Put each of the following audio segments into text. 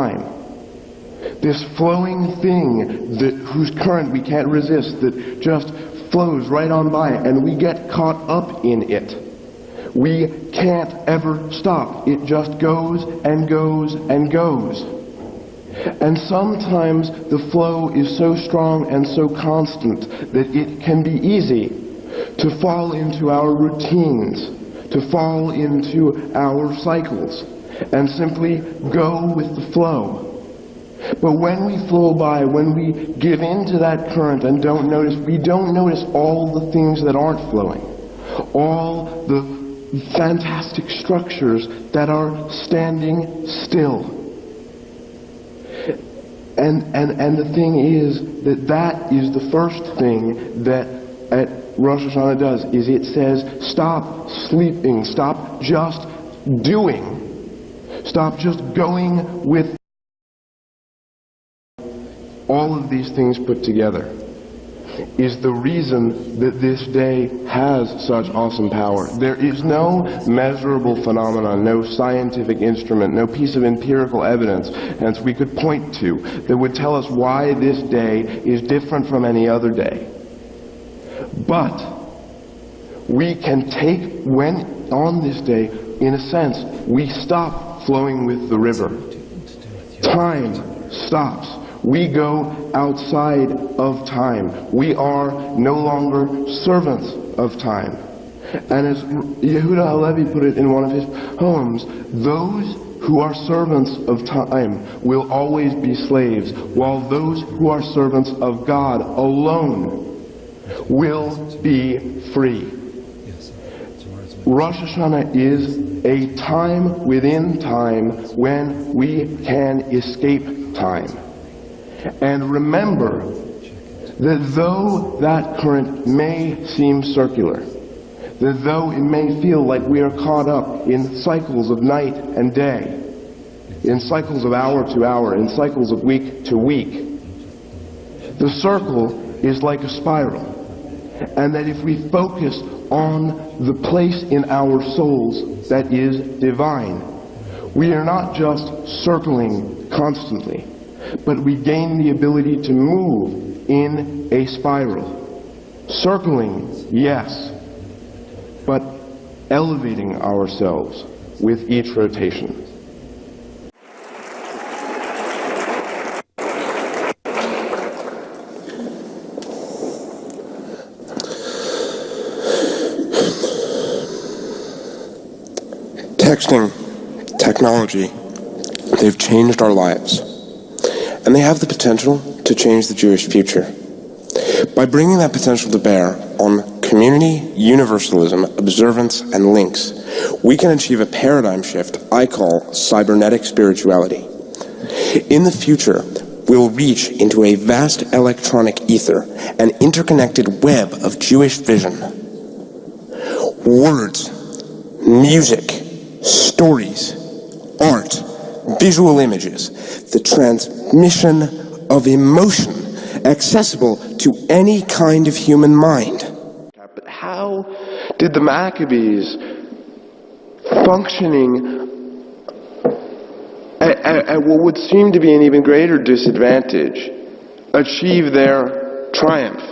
time. This flowing thing whose current we can't resist, that just flows right on by, and we get caught up in it. We can't ever stop. It just goes and goes and goes. And sometimes the flow is so strong and so constant that it can be easy to fall into our routines, to fall into our cycles, and simply go with the flow. But when we flow by, when we give in to that current and don't notice, we don't notice all the things that aren't flowing, all the fantastic structures that are standing still. And the thing is that is the first thing that at Rosh Hashanah does, is it says, stop sleeping, stop just doing, stop just going with all of these things put together, is the reason that this day has such awesome power. There is no measurable phenomenon, no scientific instrument, no piece of empirical evidence as we could point to that would tell us why this day is different from any other day. But we can take, when on this day, in a sense, we stop flowing with the river. Time stops. We go outside of time. We are no longer servants of time. And as Yehuda Halevi put it in one of his poems, those who are servants of time will always be slaves, while those who are servants of God alone will be free. Rosh Hashanah is a time within time when we can escape time. And remember that though that current may seem circular, that though it may feel like we are caught up in cycles of night and day, in cycles of hour to hour, in cycles of week to week, the circle is like a spiral. And that if we focus on the place in our souls that is divine, we are not just circling constantly, but we gain the ability to move in a spiral. Circling, yes, but elevating ourselves with each rotation. Texting, technology, they've changed our lives. And they have the potential to change the Jewish future. By bringing that potential to bear on community, universalism, observance, and links, we can achieve a paradigm shift I call cybernetic spirituality. In the future, we'll reach into a vast electronic ether, an interconnected web of Jewish vision. Words, music, stories, art, visual images, the transmission of emotion accessible to any kind of human mind. But how did the Maccabees, functioning at what would seem to be an even greater disadvantage, achieve their triumph?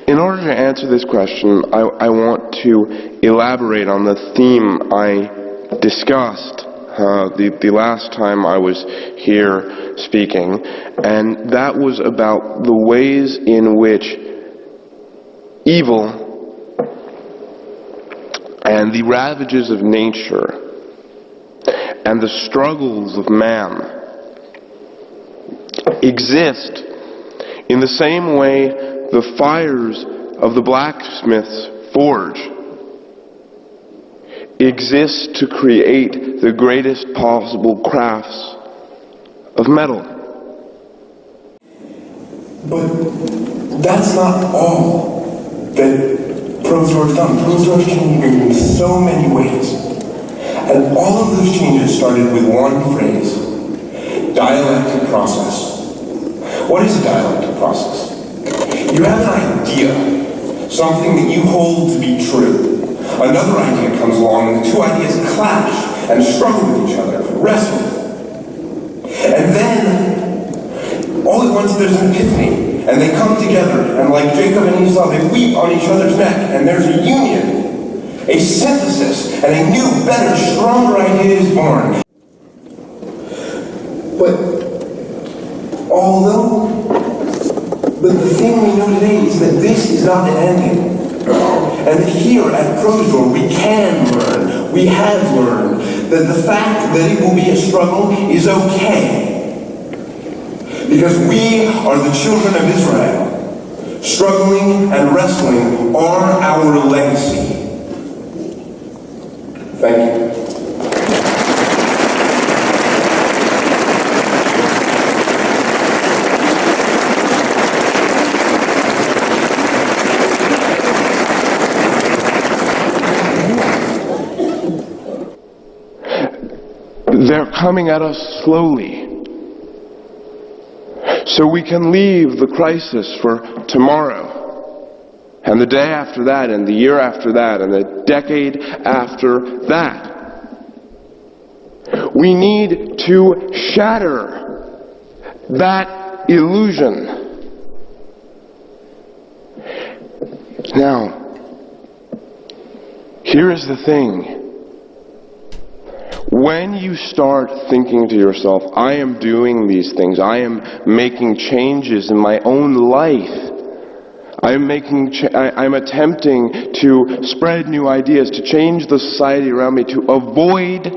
In order to answer this question, I want to elaborate on the theme I discussed the last time I was here speaking, and that was about the ways in which evil and the ravages of nature and the struggles of man exist in the same way the fires of the blacksmith's forge exist to create the greatest possible crafts of metal. But that's not all that prose has done. Prose has changed in so many ways. And all of those changes started with one phrase: dialectic process. What is a dialectic process? You have an idea, something that you hold to be true, Another idea comes along and the two ideas clash and struggle with each other, wrestle. And then, all at once there's an epiphany, and they come together, and like Jacob and Esau, they weep on each other's neck, and there's a union, a synthesis, and a new, better, stronger idea is born. But the thing we know today is that this is not an ending. And that here at Protodor we can learn, we have learned, that the fact that it will be a struggle is okay. Because we are the children of Israel. Struggling and wrestling are our legacy. Thank you. They're coming at us slowly. So we can leave the crisis for tomorrow, and the day after that, and the year after that, and the decade after that. We need to shatter that illusion. Now, here is the thing. When you start thinking to yourself, I am doing these things, I am making changes in my own life, I'm attempting to spread new ideas, to change the society around me, to avoid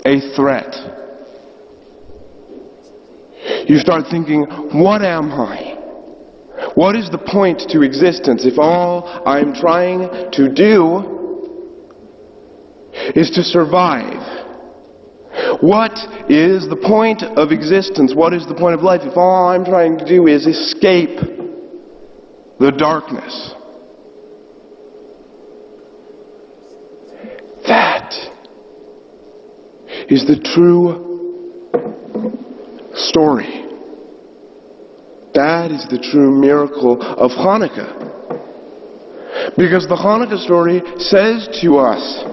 a threat. You start thinking, what am I? What is the point to existence if all I'm trying to do is to survive? What is the point of existence? What is the point of life if all I'm trying to do is escape the darkness? That is the true story. That is the true miracle of Hanukkah. Because the Hanukkah story says to us,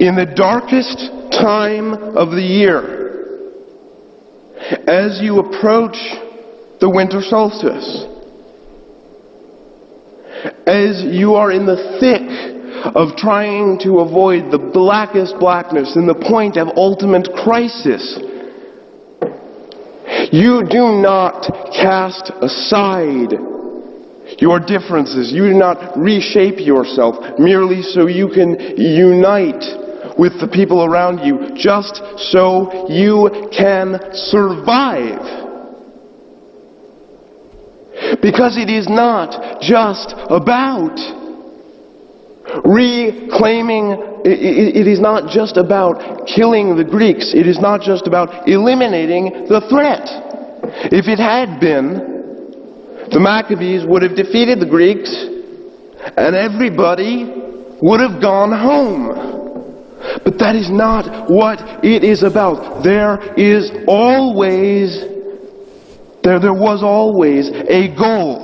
in the darkest time of the year, as you approach the winter solstice, as you are in the thick of trying to avoid the blackest blackness and the point of ultimate crisis, you do not cast aside your differences. You do not reshape yourself merely so you can unite with the people around you, just so you can survive. Because it is not just about reclaiming, it is not just about killing the Greeks, it is not just about eliminating the threat. If it had been, the Maccabees would have defeated the Greeks, and everybody would have gone home. But that is not what it is about. There was always a goal.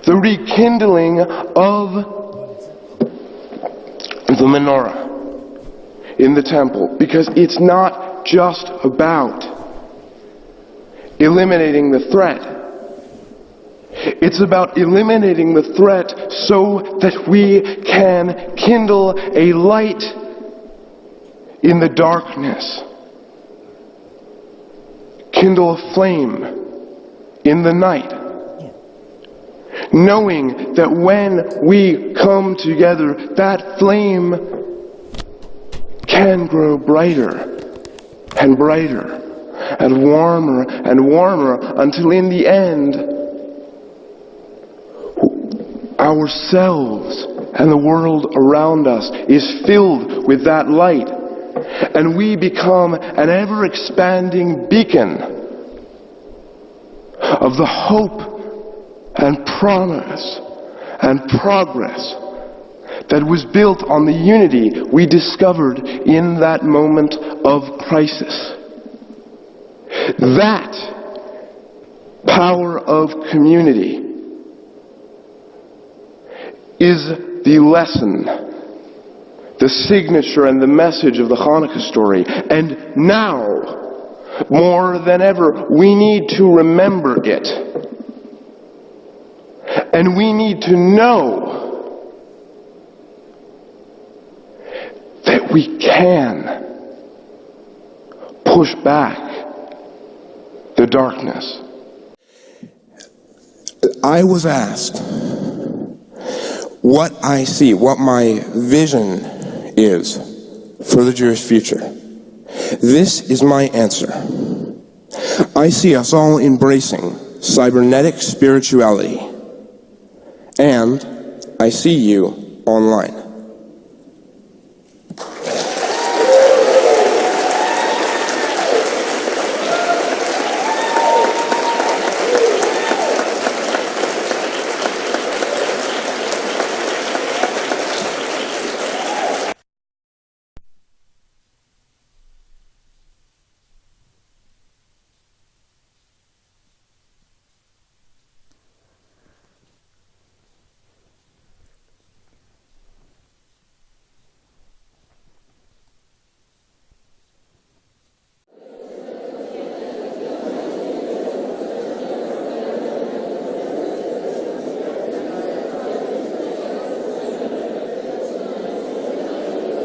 The rekindling of the menorah in the temple. Because it's not just about eliminating the threat. It's about eliminating the threat so that we can kindle a light in the darkness. Kindle a flame in the night. Knowing that when we come together, that flame can grow brighter and brighter and warmer until in the end, ourselves and the world around us is filled with that light, and we become an ever-expanding beacon of the hope and promise and progress that was built on the unity we discovered in that moment of crisis. That power of community, is the lesson, the signature and the message of the Hanukkah story. And now, more than ever, we need to remember it. And we need to know that we can push back the darkness. I was asked what I see, what my vision is for the Jewish future. This is my answer. I see us all embracing cybernetic spirituality, and I see you online.